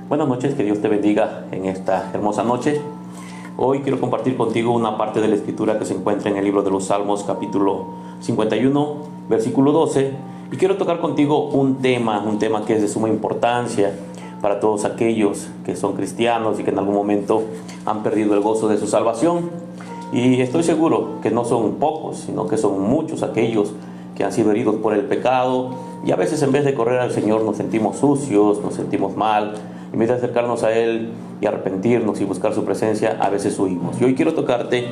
Buenas noches, que Dios te bendiga en esta hermosa noche. Hoy quiero compartir contigo una parte de la escritura que se encuentra en el libro de los Salmos, capítulo 51, versículo 12. Y quiero tocar contigo un tema que es de suma importancia para todos aquellos que son cristianos y que en algún momento han perdido el gozo de su salvación. Y estoy seguro que no son pocos, sino que son muchos aquellos que han sido heridos por el pecado, y a veces en vez de correr al Señor nos sentimos sucios, nos sentimos mal. En vez de acercarnos a Él y arrepentirnos y buscar su presencia, a veces huimos. Y hoy quiero tocarte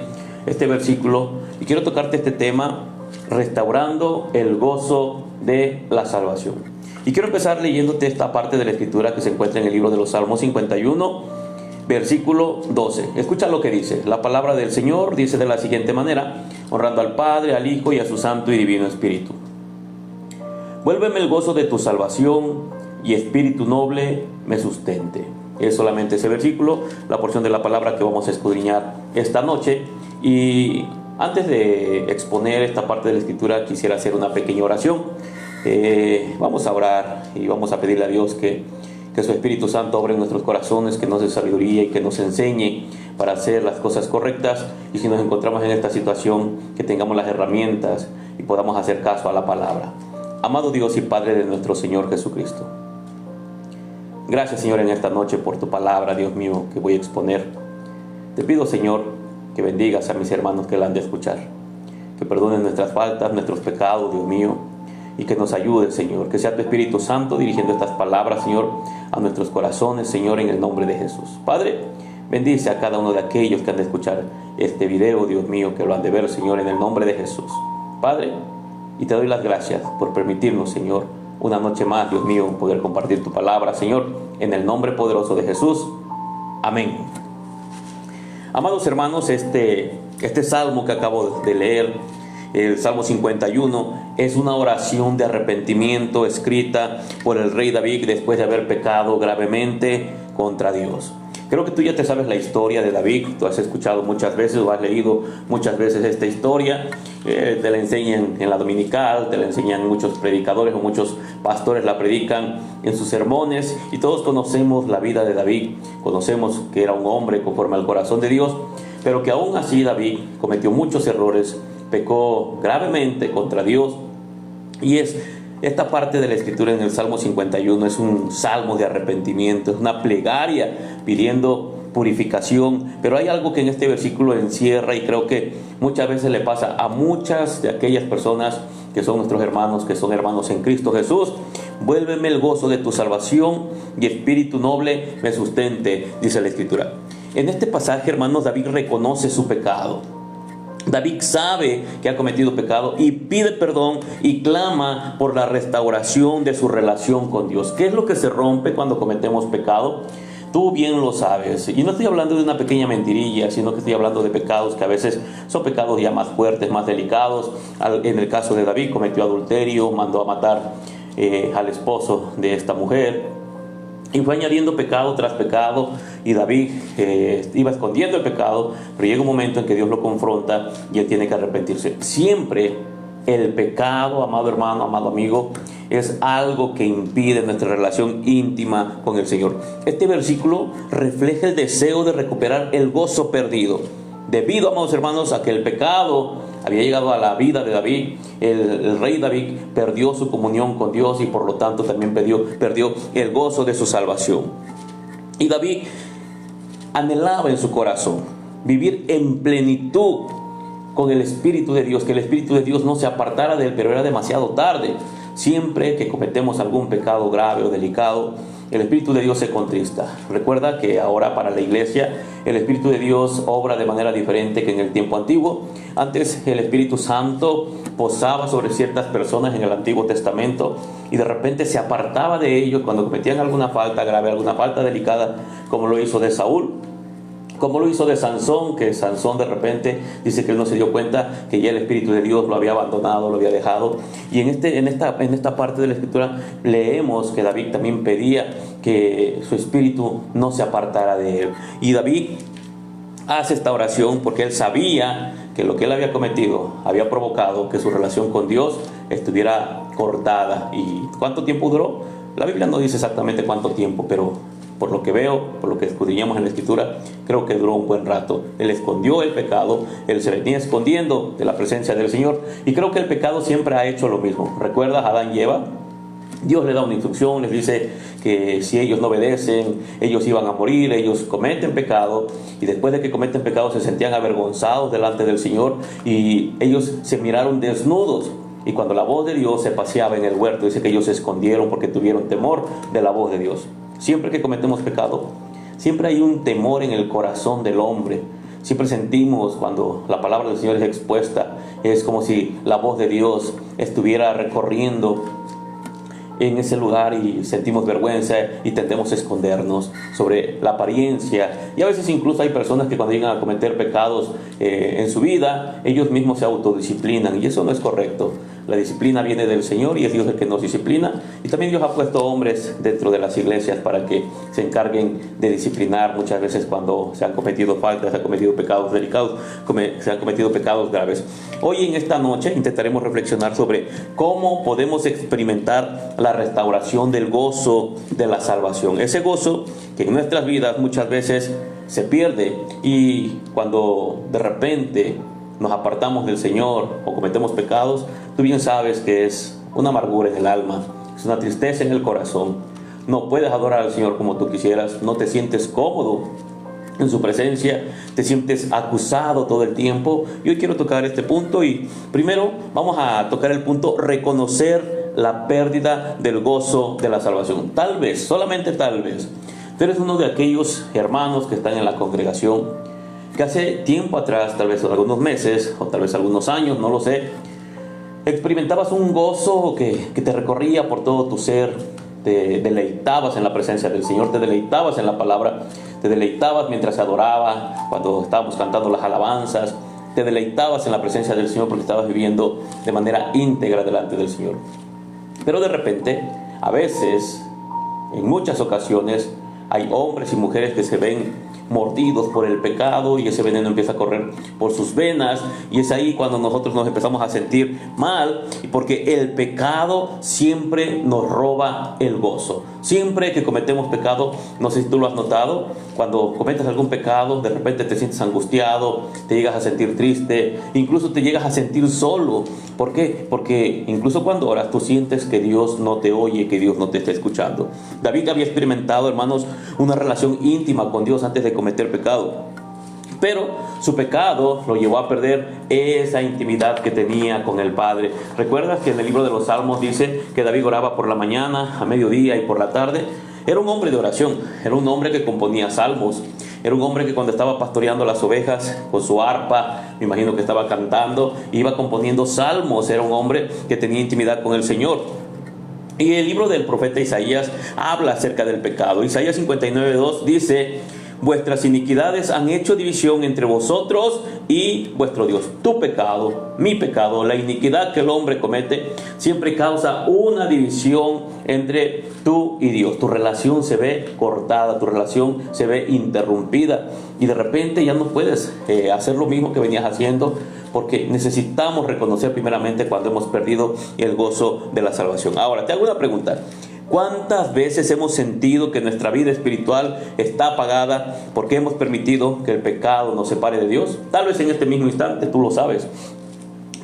este versículo y quiero tocarte este tema, restaurando el gozo de la salvación. Y quiero empezar leyéndote esta parte de la escritura que se encuentra en el libro de los Salmos 51, versículo 12. Escucha lo que dice. La palabra del Señor dice de la siguiente manera: honrando al Padre, al Hijo y a su Santo y Divino Espíritu. Vuélveme el gozo de tu salvación, y espíritu noble me sustente. Es solamente ese versículo, la porción de la palabra que vamos a escudriñar esta noche. Y antes de exponer esta parte de la escritura, quisiera hacer una pequeña oración. Vamos a orar y vamos a pedirle a Dios que su Espíritu Santo obre en nuestros corazones, que nos dé sabiduría y que nos enseñe para hacer las cosas correctas. Y si nos encontramos en esta situación, que tengamos las herramientas y podamos hacer caso a la palabra. Amado Dios y Padre de nuestro Señor Jesucristo, gracias, Señor, en esta noche por tu palabra, Dios mío, que voy a exponer. Te pido, Señor, que bendigas a mis hermanos que la han de escuchar, que perdones nuestras faltas, nuestros pecados, Dios mío, y que nos ayudes, Señor, que sea tu Espíritu Santo dirigiendo estas palabras, Señor, a nuestros corazones, Señor, en el nombre de Jesús. Padre, bendice a cada uno de aquellos que han de escuchar este video, Dios mío, que lo han de ver, Señor, en el nombre de Jesús. Padre, y te doy las gracias por permitirnos, Señor, una noche más, Dios mío, poder compartir tu palabra, Señor, en el nombre poderoso de Jesús. Amén. Amados hermanos, este salmo que acabo de leer, el Salmo 51, es una oración de arrepentimiento escrita por el rey David después de haber pecado gravemente contra Dios. Creo que tú ya te sabes la historia de David, tú has escuchado muchas veces o has leído muchas veces esta historia. Te la enseñan en la dominical, te la enseñan muchos predicadores o muchos pastores la predican en sus sermones, y todos conocemos la vida de David. Conocemos que era un hombre conforme al corazón de Dios, pero que aún así David cometió muchos errores, pecó gravemente contra Dios. Y esta parte de la escritura en el Salmo 51 es un salmo de arrepentimiento, es una plegaria pidiendo purificación. Pero hay algo que en este versículo encierra, y creo que muchas veces le pasa a muchas de aquellas personas que son nuestros hermanos, que son hermanos en Cristo Jesús. Vuélveme el gozo de tu salvación, y espíritu noble me sustente, dice la escritura. En este pasaje, hermanos, David reconoce su pecado. David sabe que ha cometido pecado y pide perdón y clama por la restauración de su relación con Dios. ¿Qué es lo que se rompe cuando cometemos pecado? Tú bien lo sabes. Y no estoy hablando de una pequeña mentirilla, sino que estoy hablando de pecados que a veces son pecados ya más fuertes, más delicados. En el caso de David, cometió adulterio, mandó a matar al esposo de esta mujer. Y fue añadiendo pecado tras pecado, y David iba escondiendo el pecado, pero llega un momento en que Dios lo confronta y él tiene que arrepentirse. Siempre el pecado, amado hermano, amado amigo, es algo que impide nuestra relación íntima con el Señor. Este versículo refleja el deseo de recuperar el gozo perdido. Debido, amados hermanos, a que el pecado había llegado a la vida de David, el rey David perdió su comunión con Dios, y por lo tanto también perdió el gozo de su salvación. Y David anhelaba en su corazón vivir en plenitud con el Espíritu de Dios, que el Espíritu de Dios no se apartara de él, pero era demasiado tarde. Siempre que cometemos algún pecado grave o delicado, el Espíritu de Dios se contrista. Recuerda que ahora para la iglesia el Espíritu de Dios obra de manera diferente que en el tiempo antiguo. Antes el Espíritu Santo posaba sobre ciertas personas en el Antiguo Testamento, y de repente se apartaba de ellos cuando cometían alguna falta grave, alguna falta delicada, como lo hizo de Saúl, como lo hizo de Sansón, que Sansón de repente dice que él no se dio cuenta que ya el Espíritu de Dios lo había abandonado, lo había dejado. Y en esta parte de la escritura leemos que David también pedía que su espíritu no se apartara de él. Y David hace esta oración porque él sabía que lo que él había cometido había provocado que su relación con Dios estuviera cortada. ¿Y cuánto tiempo duró? La Biblia no dice exactamente cuánto tiempo, pero por lo que veo, por lo que escudriñamos en la Escritura, creo que duró un buen rato. Él escondió el pecado, él se venía escondiendo de la presencia del Señor, y creo que el pecado siempre ha hecho lo mismo. ¿Recuerdas a Adán y Eva? Dios les da una instrucción, les dice que si ellos no obedecen, ellos iban a morir, ellos cometen pecado, y después de que cometen pecado se sentían avergonzados delante del Señor, y ellos se miraron desnudos. Y cuando la voz de Dios se paseaba en el huerto, dice que ellos se escondieron porque tuvieron temor de la voz de Dios. Siempre que cometemos pecado, siempre hay un temor en el corazón del hombre. Siempre sentimos, cuando la palabra del Señor es expuesta, es como si la voz de Dios estuviera recorriendo en ese lugar, y sentimos vergüenza y tendemos a escondernos sobre la apariencia. Y a veces incluso hay personas que cuando llegan a cometer pecados en su vida, ellos mismos se autodisciplinan, y eso no es correcto. La disciplina viene del Señor, y es Dios el que nos disciplina, y también Dios ha puesto hombres dentro de las iglesias para que se encarguen de disciplinar muchas veces cuando se han cometido faltas, se han cometido pecados delicados, se han cometido pecados graves. Hoy en esta noche intentaremos reflexionar sobre cómo podemos experimentar la restauración del gozo de la salvación. Ese gozo que en nuestras vidas muchas veces se pierde, y cuando de repente nos apartamos del Señor o cometemos pecados, tú bien sabes que es una amargura en el alma, es una tristeza en el corazón. No puedes adorar al Señor como tú quisieras, no te sientes cómodo en su presencia, te sientes acusado todo el tiempo. Y hoy quiero tocar este punto, y primero vamos a tocar el punto reconocer la pérdida del gozo de la salvación. Tal vez, solamente tal vez, tú eres uno de aquellos hermanos que están en la congregación que hace tiempo atrás, tal vez algunos meses o tal vez algunos años, no lo sé, experimentabas un gozo que te recorría por todo tu ser. Te deleitabas en la presencia del Señor, te deleitabas en la palabra, te deleitabas mientras se adoraba, cuando estábamos cantando las alabanzas, te deleitabas en la presencia del Señor porque estabas viviendo de manera íntegra delante del Señor. Pero de repente, a veces, en muchas ocasiones, hay hombres y mujeres que se ven mordidos por el pecado, y ese veneno empieza a correr por sus venas, y es ahí cuando nosotros nos empezamos a sentir mal, porque el pecado siempre nos roba el gozo. Siempre que cometemos pecado, no sé si tú lo has notado, cuando cometes algún pecado, de repente te sientes angustiado, te llegas a sentir triste, incluso te llegas a sentir solo. ¿Por qué? Porque incluso cuando oras, tú sientes que Dios no te oye, que Dios no te está escuchando. David había experimentado, hermanos, una relación íntima con Dios antes de cometer pecado, pero su pecado lo llevó a perder esa intimidad que tenía con el Padre. ¿Recuerdas que en el libro de los Salmos dice que David oraba por la mañana, a mediodía y por la tarde? Era un hombre de oración, era un hombre que componía salmos, era un hombre que cuando estaba pastoreando las ovejas con su arpa, me imagino que estaba cantando, iba componiendo salmos. Era un hombre que tenía intimidad con el Señor. Y el libro del profeta Isaías habla acerca del pecado. Isaías 59:2 dice: vuestras iniquidades han hecho división entre vosotros y vuestro Dios. Tu pecado, mi pecado, la iniquidad que el hombre comete, siempre causa una división entre tú y Dios. Tu relación se ve cortada, tu relación se ve interrumpida, y de repente ya no puedes hacer lo mismo que venías haciendo, porque necesitamos reconocer primeramente cuando hemos perdido el gozo de la salvación. Ahora, te hago una pregunta. ¿Cuántas veces hemos sentido que nuestra vida espiritual está apagada porque hemos permitido que el pecado nos separe de Dios? Tal vez en este mismo instante tú lo sabes.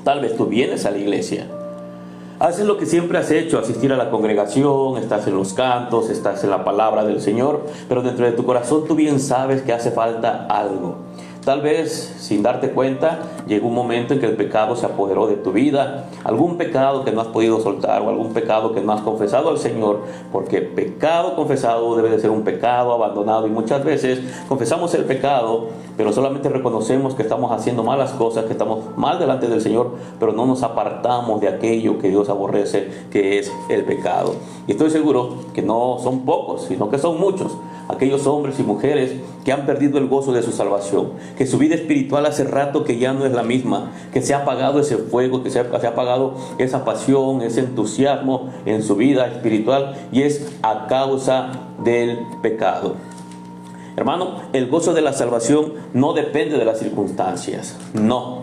Tal vez tú vienes a la iglesia, haces lo que siempre has hecho, asistir a la congregación, estás en los cantos, estás en la palabra del Señor, pero dentro de tu corazón tú bien sabes que hace falta algo. Tal vez, sin darte cuenta, llegó un momento en que el pecado se apoderó de tu vida. Algún pecado que no has podido soltar, o algún pecado que no has confesado al Señor, porque pecado confesado debe de ser un pecado abandonado. Y muchas veces confesamos el pecado, pero solamente reconocemos que estamos haciendo malas cosas, que estamos mal delante del Señor, pero no nos apartamos de aquello que Dios aborrece, que es el pecado. Y estoy seguro que no son pocos, sino que son muchos aquellos hombres y mujeres que han perdido el gozo de su salvación, que su vida espiritual hace rato que ya no es la misma, que se ha apagado ese fuego, que se ha apagado esa pasión, ese entusiasmo en su vida espiritual, y es a causa del pecado. Hermano, el gozo de la salvación no depende de las circunstancias, no.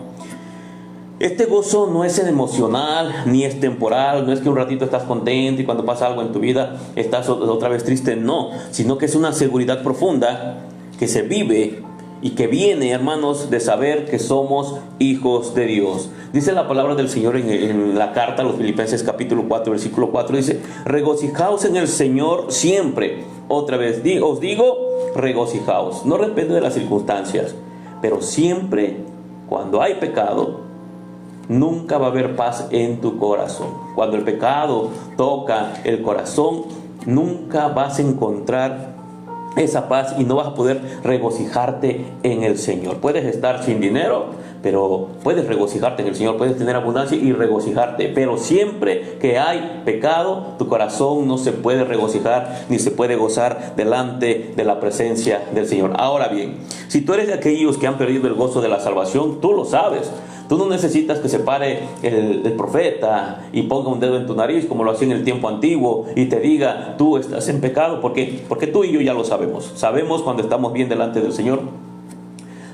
Este gozo no es emocional ni es temporal, no es que un ratito estás contento y cuando pasa algo en tu vida estás otra vez triste, no, sino que es una seguridad profunda que se vive y que viene, hermanos, de saber que somos hijos de Dios. Dice la palabra del Señor en la carta a los Filipenses capítulo 4, versículo 4, dice: regocijaos en el Señor siempre. Otra vez os digo, regocijaos. No depende de las circunstancias, pero siempre cuando hay pecado, nunca va a haber paz en tu corazón. Cuando el pecado toca el corazón, nunca vas a encontrar esa paz y no vas a poder regocijarte en el Señor. Puedes estar sin dinero, pero puedes regocijarte en el Señor. Puedes tener abundancia y regocijarte, pero siempre que hay pecado, tu corazón no se puede regocijar ni se puede gozar delante de la presencia del Señor. Ahora bien, si tú eres de aquellos que han perdido el gozo de la salvación, tú lo sabes. Tú no necesitas que se pare el profeta y ponga un dedo en tu nariz como lo hacía en el tiempo antiguo y te diga: tú estás en pecado, porque tú y yo ya lo sabemos. Sabemos cuando estamos bien delante del Señor.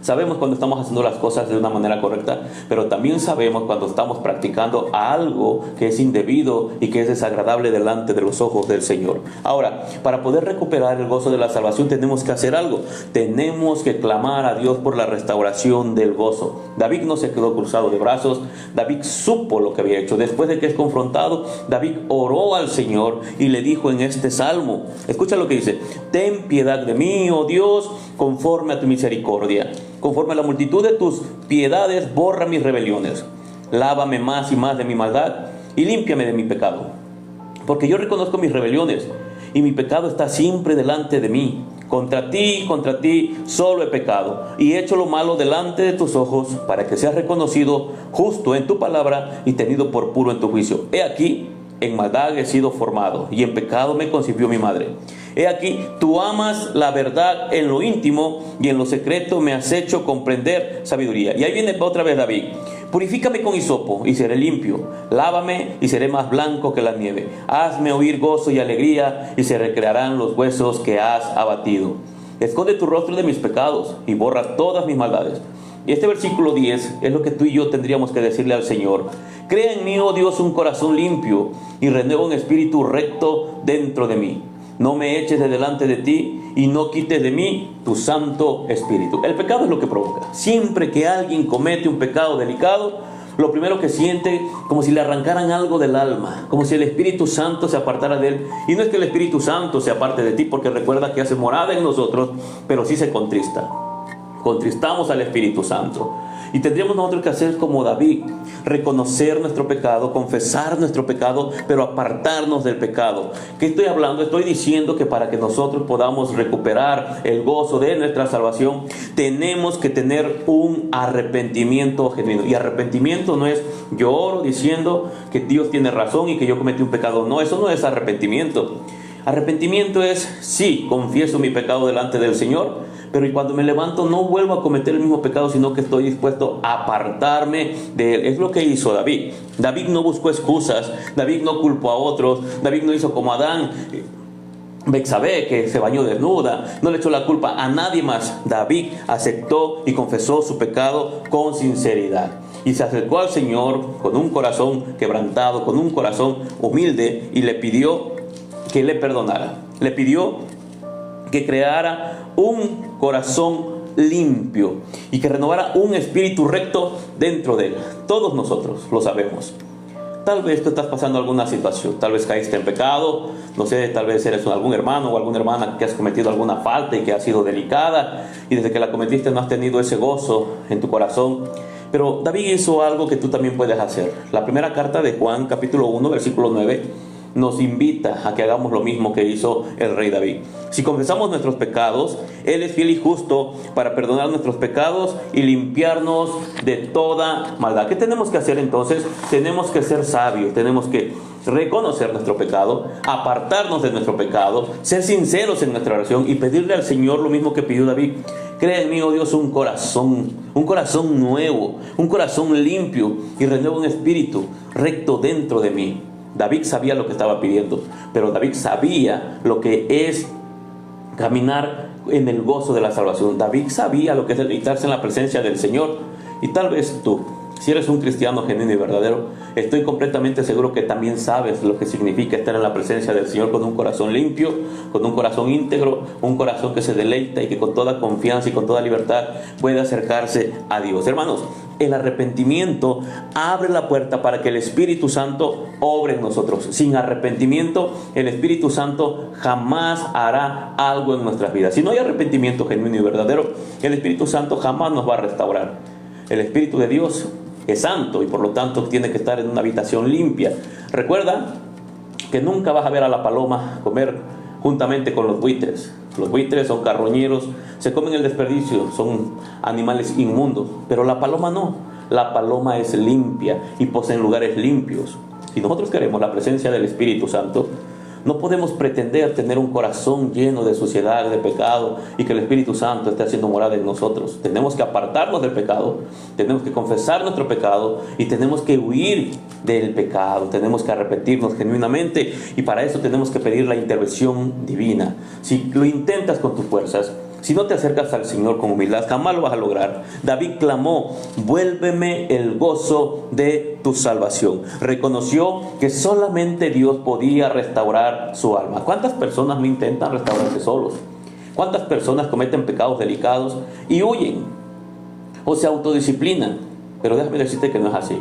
Sabemos cuando estamos haciendo las cosas de una manera correcta, pero también sabemos cuando estamos practicando algo que es indebido y que es desagradable delante de los ojos del Señor. Ahora, para poder recuperar el gozo de la salvación tenemos que hacer algo. Tenemos que clamar a Dios por la restauración del gozo. David no se quedó cruzado de brazos. David supo lo que había hecho. Después de que es confrontado, David oró al Señor y le dijo en este salmo, escucha lo que dice: ten piedad de mí, oh Dios, conforme a tu misericordia. Conforme a la multitud de tus piedades, borra mis rebeliones. Lávame más y más de mi maldad y límpiame de mi pecado. Porque yo reconozco mis rebeliones y mi pecado está siempre delante de mí. Contra ti solo he pecado y he hecho lo malo delante de tus ojos, para que seas reconocido justo en tu palabra y tenido por puro en tu juicio. He aquí, en maldad he sido formado y en pecado me concibió mi madre. He aquí, tú amas la verdad en lo íntimo y en lo secreto me has hecho comprender sabiduría. Y ahí viene otra vez David: purifícame con hisopo y seré limpio. Lávame y seré más blanco que la nieve. Hazme oír gozo y alegría y se recrearán los huesos que has abatido. Esconde tu rostro de mis pecados y borra todas mis maldades. Y este versículo 10 es lo que tú y yo tendríamos que decirle al Señor: crea en mí, oh Dios, un corazón limpio y renueva un espíritu recto dentro de mí. No me eches de delante de ti y no quites de mí tu Santo Espíritu. El pecado es lo que provoca. Siempre que alguien comete un pecado delicado, lo primero que siente, como si le arrancaran algo del alma, como si el Espíritu Santo se apartara de él. Y no es que el Espíritu Santo se aparte de ti, porque recuerda que hace morada en nosotros, pero sí se contrista. Contristamos al Espíritu Santo. Y tendríamos nosotros que hacer como David: reconocer nuestro pecado, confesar nuestro pecado, pero apartarnos del pecado. ¿Qué estoy hablando? Estoy diciendo que para que nosotros podamos recuperar el gozo de nuestra salvación, tenemos que tener un arrepentimiento genuino. Y arrepentimiento no es yo oro diciendo que Dios tiene razón y que yo cometí un pecado. No, eso no es arrepentimiento. Arrepentimiento es: sí, confieso mi pecado delante del Señor, pero cuando me levanto no vuelvo a cometer el mismo pecado, sino que estoy dispuesto a apartarme de él. Es lo que hizo David. David no buscó excusas, David no culpó a otros, David no hizo como Adán, Betsabé, que se bañó desnuda, no le echó la culpa a nadie más. David aceptó y confesó su pecado con sinceridad. Y se acercó al Señor con un corazón quebrantado, con un corazón humilde, y le pidió que le perdonara. Le pidió que creara un corazón limpio y que renovara un espíritu recto dentro de él. Todos nosotros lo sabemos. Tal vez tú estás pasando alguna situación, tal vez caíste en pecado, no sé, tal vez eres algún hermano o alguna hermana que has cometido alguna falta y que ha sido delicada, y desde que la cometiste no has tenido ese gozo en tu corazón. Pero David hizo algo que tú también puedes hacer. La primera carta de Juan, capítulo 1, versículo 9, nos invita a que hagamos lo mismo que hizo el rey David. Si confesamos nuestros pecados, Él es fiel y justo para perdonar nuestros pecados y limpiarnos de toda maldad. ¿Qué tenemos que hacer entonces? Tenemos que ser sabios, tenemos que reconocer nuestro pecado, apartarnos de nuestro pecado, ser sinceros en nuestra oración y pedirle al Señor lo mismo que pidió David: crea en mí, oh Dios, un corazón nuevo, un corazón limpio, y renueva un espíritu recto dentro de mí. David sabía lo que estaba pidiendo, pero David sabía lo que es caminar en el gozo de la salvación. David sabía lo que es deleitarse en la presencia del Señor. Y tal vez tú, Si eres un cristiano genuino y verdadero, estoy completamente seguro que también sabes lo que significa estar en la presencia del Señor con un corazón limpio, con un corazón íntegro, un corazón que se deleita y que con toda confianza y con toda libertad puede acercarse a Dios. Hermanos, el arrepentimiento abre la puerta para que el Espíritu Santo obre en nosotros. Sin arrepentimiento, el Espíritu Santo jamás hará algo en nuestras vidas. Si no hay arrepentimiento genuino y verdadero, el Espíritu Santo jamás nos va a restaurar. El Espíritu de Dios es santo y por lo tanto tiene que estar en una habitación limpia. Recuerda que nunca vas a ver a la paloma comer juntamente con los buitres. Los buitres son carroñeros, se comen el desperdicio, son animales inmundos, pero la paloma no. La paloma es limpia y posee lugares limpios. Si nosotros queremos la presencia del Espíritu Santo, no podemos pretender tener un corazón lleno de suciedad, de pecado, y que el Espíritu Santo esté haciendo morada en nosotros. Tenemos que apartarnos del pecado, tenemos que confesar nuestro pecado y tenemos que huir del pecado. Tenemos que arrepentirnos genuinamente y para eso tenemos que pedir la intervención divina. Si lo intentas con tus fuerzas, si no te acercas al Señor con humildad, jamás lo vas a lograr. David clamó: vuélveme el gozo de tu salvación. Reconoció que solamente Dios podía restaurar su alma. ¿Cuántas personas no intentan restaurarse solos? ¿Cuántas personas cometen pecados delicados y huyen o se autodisciplinan? Pero déjame decirte que no es así.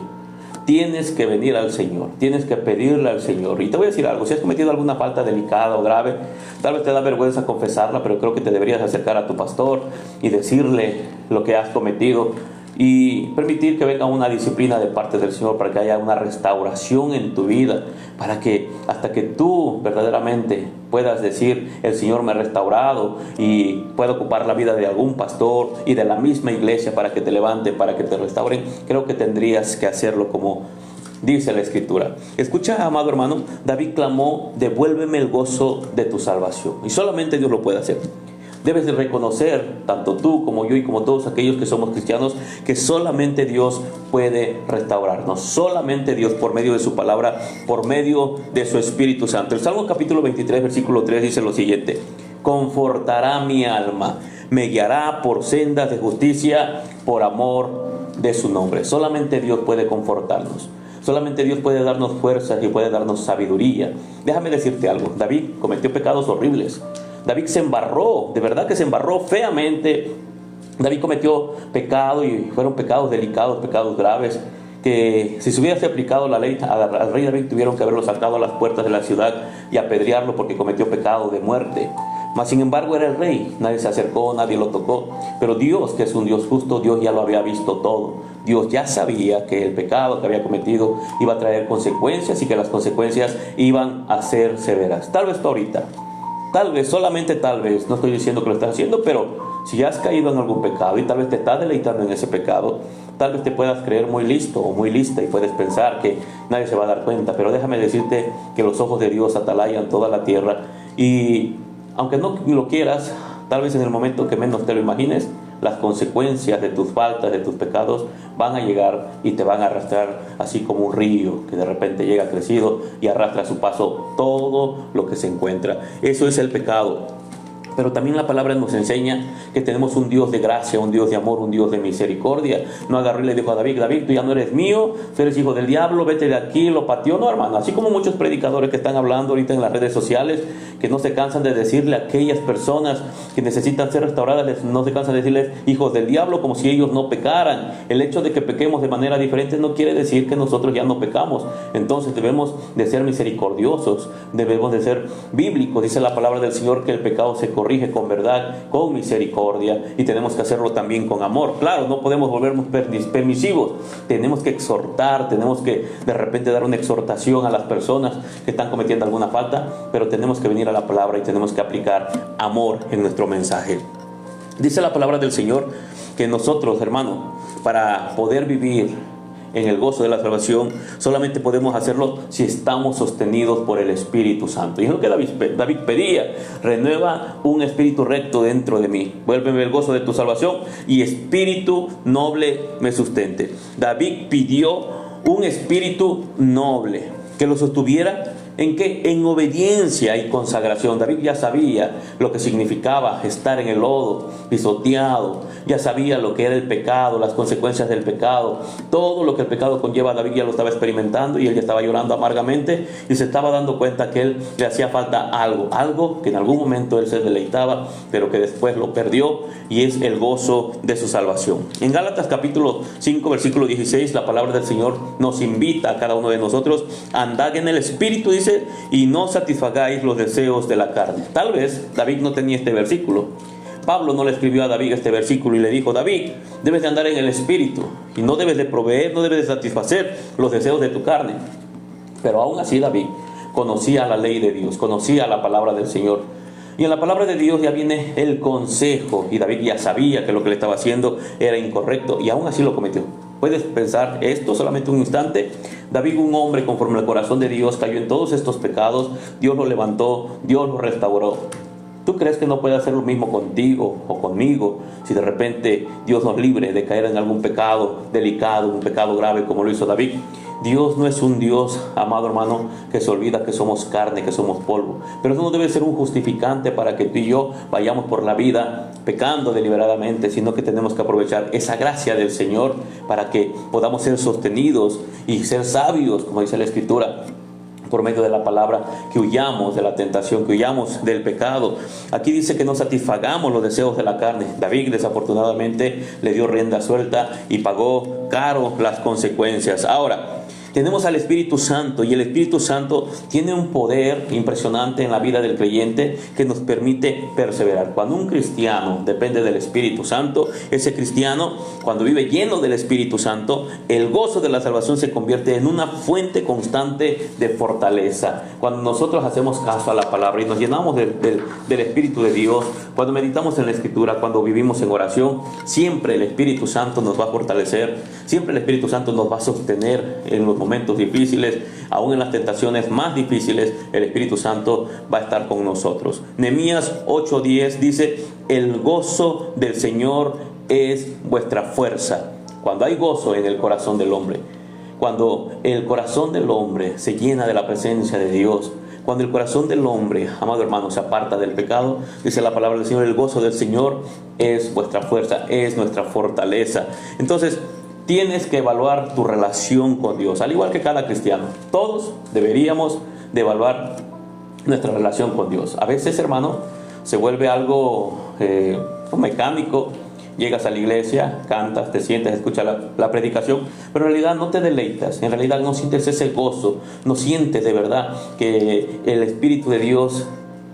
Tienes que venir al Señor, tienes que pedirle al Señor. Y te voy a decir algo: si has cometido alguna falta delicada o grave, tal vez te da vergüenza confesarla, pero creo que te deberías acercar a tu pastor y decirle lo que has cometido y permitir que venga una disciplina de parte del Señor para que haya una restauración en tu vida, para que hasta que tú verdaderamente puedas decir: el Señor me ha restaurado, y pueda ocupar la vida de algún pastor y de la misma iglesia para que te levante, para que te restauren. Creo que tendrías que hacerlo como dice la Escritura. Escucha, amado hermano, David clamó: devuélveme el gozo de tu salvación. Y solamente Dios lo puede hacer. Debes de reconocer, tanto tú como yo y como todos aquellos que somos cristianos, que solamente Dios puede restaurarnos. Solamente Dios, por medio de su palabra, por medio de su Espíritu Santo. El Salmo capítulo 23, versículo 3 dice lo siguiente: confortará mi alma, me guiará por sendas de justicia, por amor de su nombre. Solamente Dios puede confortarnos. Solamente Dios puede darnos fuerzas y puede darnos sabiduría. Déjame decirte algo: David cometió pecados horribles. David se embarró, de verdad que se embarró feamente. David cometió pecado y fueron pecados delicados, pecados graves, que si se hubiese aplicado la ley al rey David, tuvieron que haberlo sacado a las puertas de la ciudad y apedrearlo porque cometió pecado de muerte. Mas sin embargo era el rey, nadie se acercó, nadie lo tocó. Pero Dios, que es un Dios justo, Dios ya lo había visto todo. Dios ya sabía que el pecado que había cometido iba a traer consecuencias y que las consecuencias iban a ser severas. Tal vez tú ahorita, tal vez, solamente tal vez, no estoy diciendo que lo estás haciendo, pero si has caído en algún pecado y tal vez te estás deleitando en ese pecado, tal vez te puedas creer muy listo o muy lista y puedes pensar que nadie se va a dar cuenta. Pero déjame decirte que los ojos de Dios atalayan toda la tierra, y aunque no lo quieras, tal vez en el momento que menos te lo imagines, las consecuencias de tus faltas, de tus pecados, van a llegar y te van a arrastrar, así como un río que de repente llega crecido y arrastra a su paso todo lo que se encuentra. Eso es el pecado. Pero también la palabra nos enseña que tenemos un Dios de gracia, un Dios de amor, un Dios de misericordia. No agarró y le dijo a David: David, tú ya no eres mío, tú eres hijo del diablo, vete de aquí, lo pateó. No, hermano, así como muchos predicadores que están hablando ahorita en las redes sociales, que no se cansan de decirle a aquellas personas que necesitan ser restauradas, no se cansan de decirles hijos del diablo, como si ellos no pecaran. El hecho de que pequemos de manera diferente no quiere decir que nosotros ya no pecamos. Entonces debemos de ser misericordiosos, debemos de ser bíblicos. Dice la palabra del Señor que el pecado se corrige con verdad, con misericordia, y tenemos que hacerlo también con amor. Claro, no podemos volvernos permisivos, tenemos que exhortar, tenemos que de repente dar una exhortación a las personas que están cometiendo alguna falta, pero tenemos que venir a la palabra y tenemos que aplicar amor en nuestro mensaje. Dice la palabra del Señor que nosotros, hermano, para poder vivir en el gozo de la salvación, solamente podemos hacerlo si estamos sostenidos por el Espíritu Santo. Y es lo que David pedía: renueva un espíritu recto dentro de mí, vuélveme el gozo de tu salvación y espíritu noble me sustente. David pidió un espíritu noble que lo sostuviera ¿En qué? En obediencia y consagración. David ya sabía lo que significaba estar en el lodo, pisoteado. Ya sabía lo que era el pecado, las consecuencias del pecado. Todo lo que el pecado conlleva, David ya lo estaba experimentando y él ya estaba llorando amargamente y se estaba dando cuenta que él le hacía falta algo que en algún momento él se deleitaba, pero que después lo perdió, y es el gozo de su salvación. En Gálatas capítulo 5, versículo 16, la palabra del Señor nos invita a cada uno de nosotros a andar en el Espíritu, dice, y no satisfagáis los deseos de la carne. Tal vez David no tenía este versículo. Pablo no le escribió a David este versículo y le dijo: David, debes de andar en el Espíritu y no debes de proveer, no debes de satisfacer los deseos de tu carne. Pero aún así David conocía la ley de Dios, conocía la palabra del Señor. Y en la palabra de Dios ya viene el consejo, y David ya sabía que lo que le estaba haciendo era incorrecto, y aún así lo cometió. Puedes pensar esto solamente un instante. David, un hombre conforme al corazón de Dios, cayó en todos estos pecados. Dios lo levantó, Dios lo restauró. ¿Tú crees que no puede hacer lo mismo contigo o conmigo si de repente Dios nos libre de caer en algún pecado delicado, un pecado grave como lo hizo David? Dios no es un Dios, amado hermano, que se olvida que somos carne, que somos polvo. Pero eso no debe ser un justificante para que tú y yo vayamos por la vida pecando deliberadamente, sino que tenemos que aprovechar esa gracia del Señor para que podamos ser sostenidos y ser sabios, como dice la Escritura, por medio de la palabra, que huyamos de la tentación, que huyamos del pecado. Aquí dice que no satisfagamos los deseos de la carne. David desafortunadamente le dio rienda suelta y pagó caro las consecuencias. Ahora, tenemos al Espíritu Santo, y el Espíritu Santo tiene un poder impresionante en la vida del creyente que nos permite perseverar. Cuando un cristiano depende del Espíritu Santo, ese cristiano, cuando vive lleno del Espíritu Santo, el gozo de la salvación se convierte en una fuente constante de fortaleza. Cuando nosotros hacemos caso a la palabra y nos llenamos del Espíritu de Dios, cuando meditamos en la Escritura, cuando vivimos en oración, siempre el Espíritu Santo nos va a fortalecer, siempre el Espíritu Santo nos va a sostener en los momentos difíciles, aún en las tentaciones más difíciles. El Espíritu Santo va a estar con nosotros. Nehemías 8:10 dice: el gozo del Señor es vuestra fuerza. Cuando hay gozo en el corazón del hombre, cuando el corazón del hombre se llena de la presencia de Dios, cuando el corazón del hombre, amado hermano, se aparta del pecado, dice la palabra del Señor: el gozo del Señor es vuestra fuerza, es nuestra fortaleza. Entonces, tienes que evaluar tu relación con Dios, al igual que cada cristiano. Todos deberíamos de evaluar nuestra relación con Dios. A veces, hermano, se vuelve algo mecánico. Llegas a la iglesia, cantas, te sientas, escuchas la predicación, pero en realidad no te deleitas, en realidad no sientes ese gozo, no sientes de verdad que el Espíritu de Dios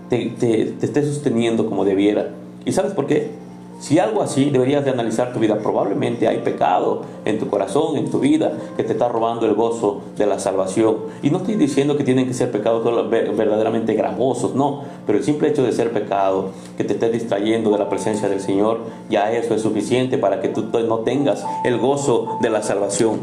te esté sosteniendo como debiera. ¿Y sabes por qué? Si algo así, deberías de analizar tu vida. Probablemente hay pecado en tu corazón, en tu vida, que te está robando el gozo de la salvación. Y no estoy diciendo que tienen que ser pecados verdaderamente gravosos, no. Pero el simple hecho de ser pecado, que te esté distrayendo de la presencia del Señor, ya eso es suficiente para que tú no tengas el gozo de la salvación.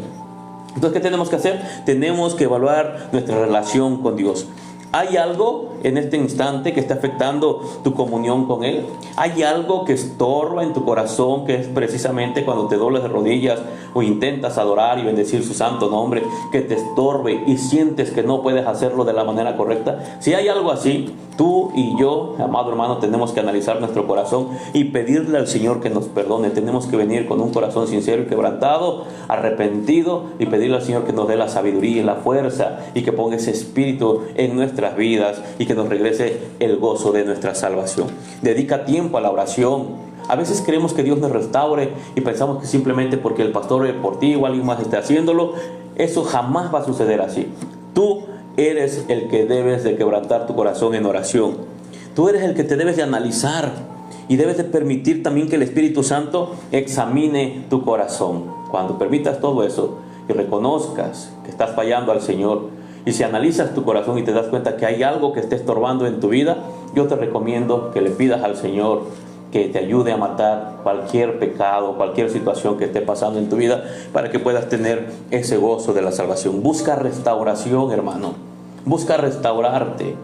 Entonces, ¿qué tenemos que hacer? Tenemos que evaluar nuestra relación con Dios. ¿Hay algo en este instante que está afectando tu comunión con Él? ¿Hay algo que estorba en tu corazón, que es precisamente cuando te dobles de rodillas o intentas adorar y bendecir su santo nombre, que te estorbe y sientes que no puedes hacerlo de la manera correcta? Si hay algo así, tú y yo, amado hermano, tenemos que analizar nuestro corazón y pedirle al Señor que nos perdone. Tenemos que venir con un corazón sincero y quebrantado, arrepentido, y pedirle al Señor que nos dé la sabiduría y la fuerza, y que ponga ese espíritu en nuestras vidas y que nos regrese el gozo de nuestra salvación. Dedica tiempo a la oración. A veces creemos que Dios nos restaure y pensamos que simplemente porque el pastor ore por ti o alguien más esté haciéndolo. Eso jamás va a suceder así. Tú eres el que debes de quebrantar tu corazón en oración. Tú eres el que te debes de analizar y debes de permitir también que el Espíritu Santo examine tu corazón. Cuando permitas todo eso y reconozcas que estás fallando al Señor, y si analizas tu corazón y te das cuenta que hay algo que esté estorbando en tu vida, yo te recomiendo que le pidas al Señor que te ayude a matar cualquier pecado, cualquier situación que esté pasando en tu vida, para que puedas tener ese gozo de la salvación. Busca restauración, hermano. Busca restaurarte.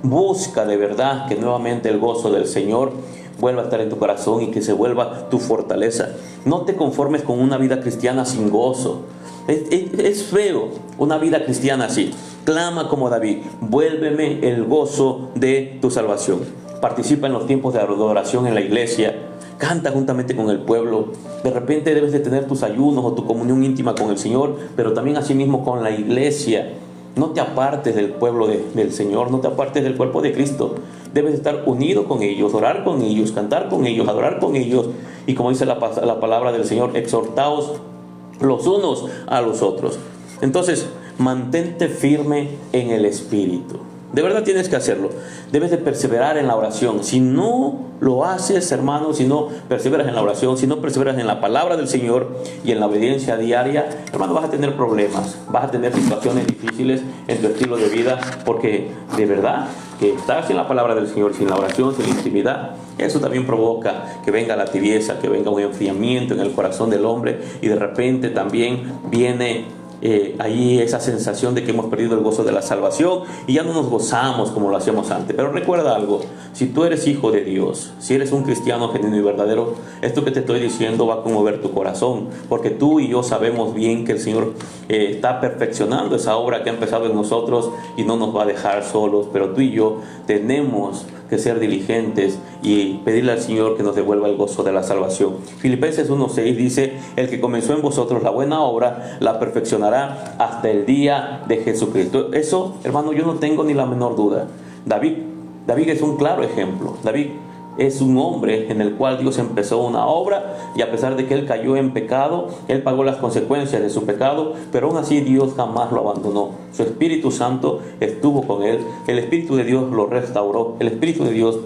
Busca de verdad que nuevamente el gozo del Señor vuelva a estar en tu corazón y que se vuelva tu fortaleza. No te conformes con una vida cristiana sin gozo. Es feo una vida cristiana así. Clama como David, vuélveme el gozo de tu salvación. Participa en los tiempos de adoración en la iglesia. Canta juntamente con el pueblo. De repente debes de tener tus ayunos o tu comunión íntima con el Señor, pero también asimismo con la iglesia. No te apartes del pueblo del Señor, no te apartes del cuerpo de Cristo. Debes estar unido con ellos, orar con ellos, cantar con ellos, adorar con ellos. Y como dice la palabra del Señor, exhortaos los unos a los otros. Entonces, mantente firme en el Espíritu. De verdad tienes que hacerlo. Debes de perseverar en la oración. Si no lo haces, hermano, si no perseveras en la oración, si no perseveras en la palabra del Señor y en la obediencia diaria, hermano, vas a tener problemas, vas a tener situaciones difíciles en tu estilo de vida, porque de verdad que estar sin la palabra del Señor, sin la oración, sin la intimidad, eso también provoca que venga la tibieza, que venga un enfriamiento en el corazón del hombre, y de repente también viene ahí esa sensación de que hemos perdido el gozo de la salvación y ya no nos gozamos como lo hacíamos antes. Pero recuerda algo: si tú eres hijo de Dios, si eres un cristiano genuino y verdadero, esto que te estoy diciendo va a conmover tu corazón, porque tú y yo sabemos bien que el Señor está perfeccionando esa obra que ha empezado en nosotros y no nos va a dejar solos. Pero tú y yo tenemos que ser diligentes y pedirle al Señor que nos devuelva el gozo de la salvación. Filipenses 1:6 dice: el que comenzó en vosotros la buena obra la perfeccionará hasta el día de Jesucristo. Eso, hermano, yo no tengo ni la menor duda. David es un claro ejemplo. David es un hombre en el cual Dios empezó una obra, y a pesar de que él cayó en pecado, él pagó las consecuencias de su pecado, pero aún así Dios jamás lo abandonó. Su Espíritu Santo estuvo con él, el Espíritu de Dios lo restauró, el Espíritu de Dios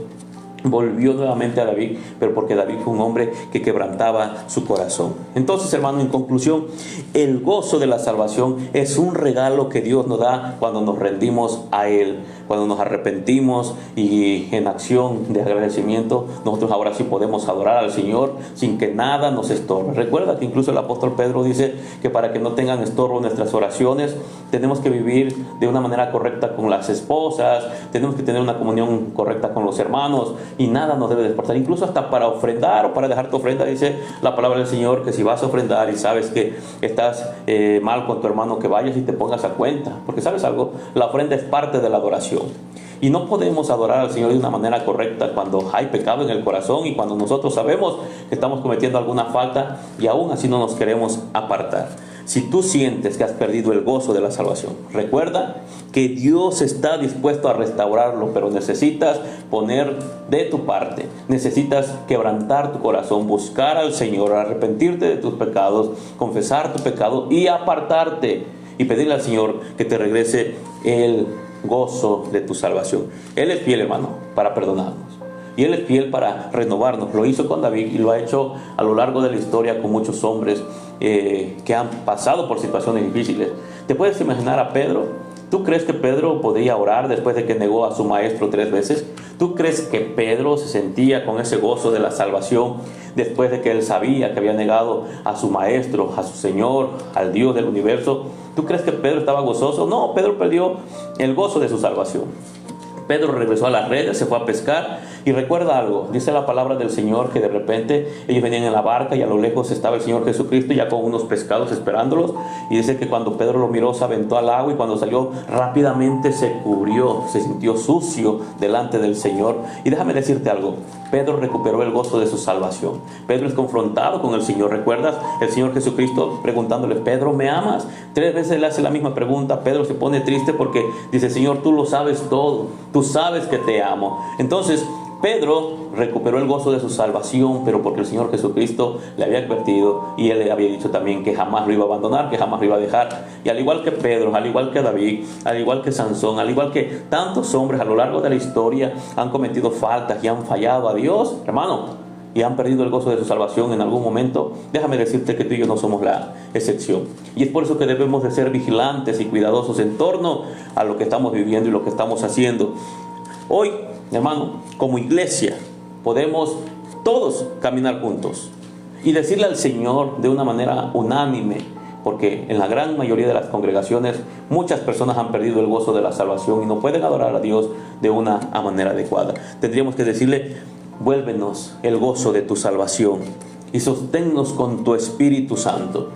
volvió nuevamente a David, pero porque David fue un hombre que quebrantaba su corazón. Entonces, hermano, en conclusión, el gozo de la salvación es un regalo que Dios nos da cuando nos rendimos a Él, cuando nos arrepentimos, y en acción de agradecimiento nosotros ahora sí podemos adorar al Señor sin que nada nos estorbe. Recuerda que incluso el apóstol Pedro dice que para que no tengan estorbo nuestras oraciones, tenemos que vivir de una manera correcta con las esposas, tenemos que tener una comunión correcta con los hermanos, y nada nos debe despertar, incluso hasta para ofrendar o para dejar tu ofrenda. Dice la palabra del Señor que si vas a ofrendar y sabes que estás mal con tu hermano, que vayas y te pongas a cuenta, porque sabes algo, la ofrenda es parte de la adoración. Y no podemos adorar al Señor de una manera correcta cuando hay pecado en el corazón y cuando nosotros sabemos que estamos cometiendo alguna falta y aún así no nos queremos apartar. Si tú sientes que has perdido el gozo de la salvación, recuerda que Dios está dispuesto a restaurarlo, pero necesitas poner de tu parte, necesitas quebrantar tu corazón, buscar al Señor, arrepentirte de tus pecados, confesar tu pecado y apartarte, y pedirle al Señor que te regrese el gozo de tu salvación. Él es fiel, hermano, para perdonarnos. Y Él es fiel para renovarnos. Lo hizo con David y lo ha hecho a lo largo de la historia con muchos hombres que han pasado por situaciones difíciles. ¿Te puedes imaginar a Pedro? ¿Tú crees que Pedro podía orar después de que negó a su maestro 3 veces? ¿Tú crees que Pedro se sentía con ese gozo de la salvación después de que él sabía que había negado a su maestro, a su Señor, al Dios del universo? ¿Tú crees que Pedro estaba gozoso? No, Pedro perdió el gozo de su salvación. Pedro regresó a las redes, se fue a pescar, y recuerda algo, dice la palabra del Señor que de repente ellos venían en la barca y a lo lejos estaba el Señor Jesucristo ya con unos pescados esperándolos, y dice que cuando Pedro lo miró se aventó al agua, y cuando salió rápidamente se cubrió, se sintió sucio delante del Señor. Y déjame decirte algo, Pedro recuperó el gozo de su salvación. Pedro es confrontado con el Señor. ¿Recuerdas? El Señor Jesucristo preguntándole: Pedro, ¿me amas? 3 veces le hace la misma pregunta. Pedro se pone triste porque dice: Señor, tú lo sabes todo, tú sabes que te amo. Entonces Pedro recuperó el gozo de su salvación, pero porque el Señor Jesucristo le había advertido, y Él le había dicho también que jamás lo iba a abandonar, que jamás lo iba a dejar. Y al igual que Pedro, al igual que David, al igual que Sansón, al igual que tantos hombres a lo largo de la historia han cometido faltas y han fallado a Dios, hermano, y han perdido el gozo de su salvación en algún momento. Déjame decirte que tú y yo no somos la excepción. Y es por eso que debemos de ser vigilantes y cuidadosos en torno a lo que estamos viviendo y lo que estamos haciendo. Hoy, hermano, como iglesia podemos todos caminar juntos y decirle al Señor de una manera unánime, porque en la gran mayoría de las congregaciones muchas personas han perdido el gozo de la salvación y no pueden adorar a Dios de una manera adecuada. Tendríamos que decirle: vuélvenos el gozo de tu salvación y sosténnos con tu Espíritu Santo.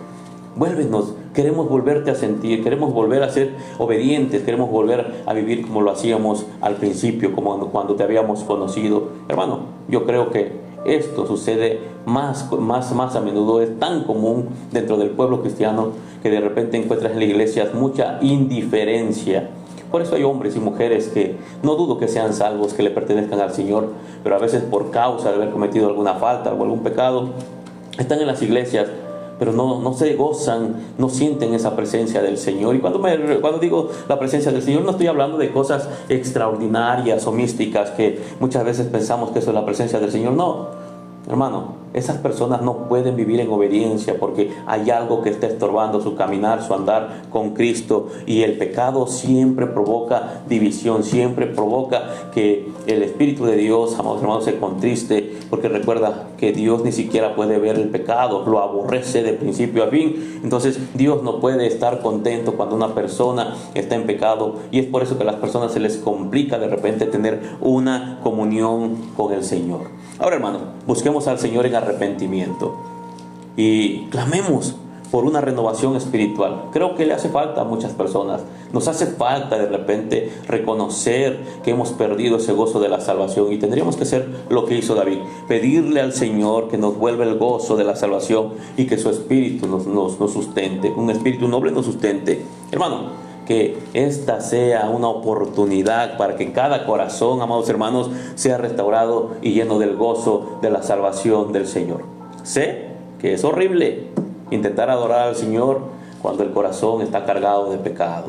Vuélvenos queremos volverte a sentir, queremos volver a ser obedientes, queremos volver a vivir como lo hacíamos al principio, como cuando te habíamos conocido. Hermano, yo creo que esto sucede más a menudo, es tan común dentro del pueblo cristiano que de repente encuentras en las iglesias mucha indiferencia. Por eso hay hombres y mujeres que no dudo que sean salvos, que le pertenezcan al Señor, pero a veces por causa de haber cometido alguna falta o algún pecado, están en las iglesias, pero no se gozan, no sienten esa presencia del Señor. Y cuando digo la presencia del Señor, no estoy hablando de cosas extraordinarias o místicas que muchas veces pensamos que eso es la presencia del Señor. No, hermano, esas personas no pueden vivir en obediencia porque hay algo que está estorbando su caminar, su andar con Cristo. Y el pecado siempre provoca división, siempre provoca que el Espíritu de Dios, amados hermanos, se contriste, porque recuerda que Dios ni siquiera puede ver el pecado, lo aborrece de principio a fin. Entonces Dios no puede estar contento cuando una persona está en pecado, y es por eso que a las personas se les complica de repente tener una comunión con el Señor. Ahora, hermano, busquemos al Señor en arrepentimiento y clamemos por una renovación espiritual. Creo que le hace falta a muchas personas. Nos hace falta de repente reconocer que hemos perdido ese gozo de la salvación, y tendríamos que hacer lo que hizo David: pedirle al Señor que nos vuelva el gozo de la salvación y que su espíritu nos sustente, un espíritu noble nos sustente. Hermano, que esta sea una oportunidad para que cada corazón, amados hermanos, sea restaurado y lleno del gozo de la salvación del Señor. Sé que es horrible intentar adorar al Señor cuando el corazón está cargado de pecado.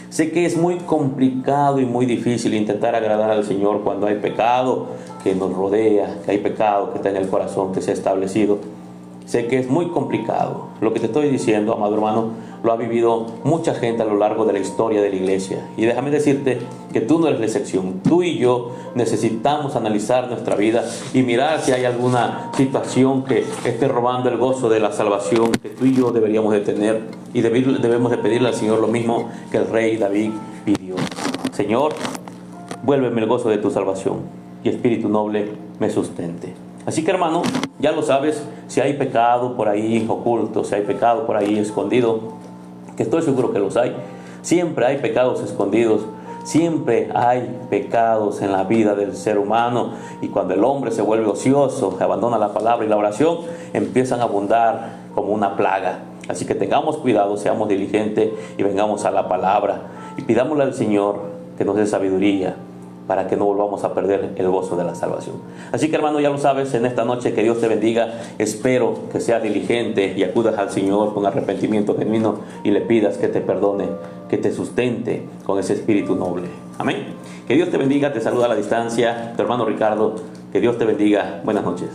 Sé que es muy complicado y muy difícil intentar agradar al Señor cuando hay pecado que nos rodea, que hay pecado que está en el corazón, que se ha establecido. Sé que es muy complicado. Lo que te estoy diciendo, amado hermano, lo ha vivido mucha gente a lo largo de la historia de la iglesia. Y déjame decirte que tú no eres la excepción. Tú y yo necesitamos analizar nuestra vida y mirar si hay alguna situación que esté robando el gozo de la salvación que tú y yo deberíamos de tener. Y debemos de pedirle al Señor lo mismo que el rey David pidió: Señor, vuélveme el gozo de tu salvación y espíritu noble me sustente. Así que, hermano, ya lo sabes, si hay pecado por ahí oculto, si hay pecado por ahí escondido, que estoy seguro que los hay. Siempre hay pecados escondidos, siempre hay pecados en la vida del ser humano, y cuando el hombre se vuelve ocioso, abandona la palabra y la oración, empiezan a abundar como una plaga. Así que tengamos cuidado, seamos diligentes y vengamos a la palabra y pidámosle al Señor que nos dé sabiduría para que no volvamos a perder el gozo de la salvación. Así que, hermano, ya lo sabes, en esta noche que Dios te bendiga. Espero que seas diligente y acudas al Señor con arrepentimiento genuino y le pidas que te perdone, que te sustente con ese espíritu noble. Amén. Que Dios te bendiga. Te saluda a la distancia tu hermano Ricardo. Que Dios te bendiga. Buenas noches.